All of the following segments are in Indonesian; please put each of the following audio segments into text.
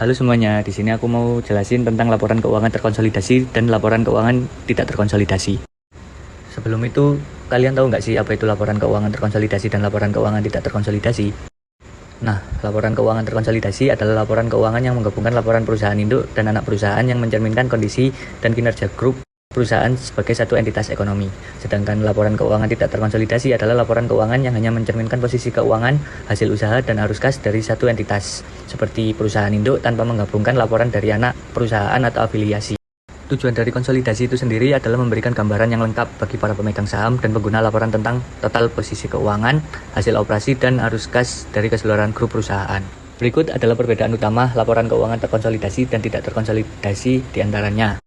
Halo semuanya, di sini aku mau jelasin tentang laporan keuangan terkonsolidasi dan laporan keuangan tidak terkonsolidasi. Sebelum itu, kalian tahu nggak sih apa itu laporan keuangan terkonsolidasi dan laporan keuangan tidak terkonsolidasi? Nah, laporan keuangan terkonsolidasi adalah laporan keuangan yang menggabungkan laporan perusahaan induk dan anak perusahaan yang mencerminkan kondisi dan kinerja grup perusahaan sebagai satu entitas ekonomi. Sedangkan laporan keuangan tidak terkonsolidasi adalah laporan keuangan yang hanya mencerminkan posisi keuangan, hasil usaha, dan arus kas dari satu entitas, seperti perusahaan induk tanpa menggabungkan laporan dari anak perusahaan atau afiliasi. Tujuan dari konsolidasi itu sendiri adalah memberikan gambaran yang lengkap bagi para pemegang saham dan pengguna laporan tentang total posisi keuangan, hasil operasi, dan arus kas dari keseluruhan grup perusahaan. Berikut adalah perbedaan utama laporan keuangan terkonsolidasi dan tidak terkonsolidasi diantaranya.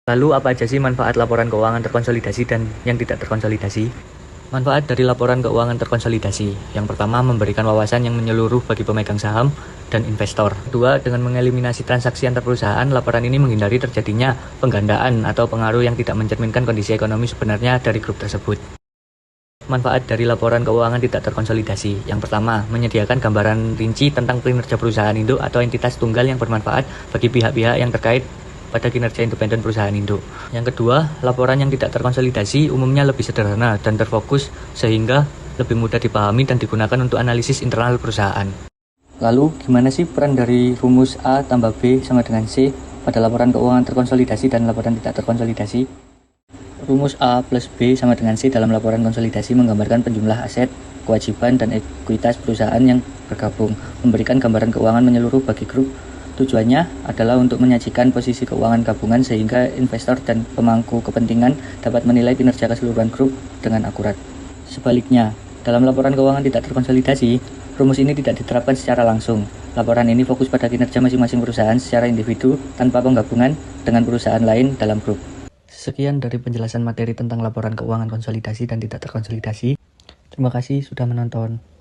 Lalu apa aja sih manfaat laporan keuangan terkonsolidasi dan yang tidak terkonsolidasi? Manfaat dari laporan keuangan terkonsolidasi. Yang pertama, memberikan wawasan yang menyeluruh bagi pemegang saham dan investor. Kedua, dengan mengeliminasi transaksi antar perusahaan, laporan ini menghindari terjadinya penggandaan atau pengaruh yang tidak mencerminkan kondisi ekonomi sebenarnya dari grup tersebut. Manfaat dari laporan keuangan tidak terkonsolidasi. Yang pertama, menyediakan gambaran rinci tentang kinerja perusahaan induk atau entitas tunggal yang bermanfaat bagi pihak-pihak yang terkait pada kinerja independen perusahaan induk. Yang kedua, laporan yang tidak terkonsolidasi umumnya lebih sederhana dan terfokus sehingga lebih mudah dipahami dan digunakan untuk analisis internal perusahaan. Lalu, gimana sih peran dari rumus A tambah B sama dengan C pada laporan keuangan terkonsolidasi dan laporan tidak terkonsolidasi? Rumus A plus B sama dengan C dalam laporan konsolidasi menggambarkan penjumlah aset, kewajiban, dan ekuitas perusahaan yang bergabung, memberikan gambaran keuangan menyeluruh bagi grup. Tujuannya adalah untuk menyajikan posisi keuangan gabungan sehingga investor dan pemangku kepentingan dapat menilai kinerja keseluruhan grup dengan akurat. Sebaliknya, dalam laporan keuangan tidak terkonsolidasi, rumus ini tidak diterapkan secara langsung. Laporan ini fokus pada kinerja masing-masing perusahaan secara individu tanpa penggabungan dengan perusahaan lain dalam grup. Sekian dari penjelasan materi tentang laporan keuangan konsolidasi dan tidak terkonsolidasi. Terima kasih sudah menonton.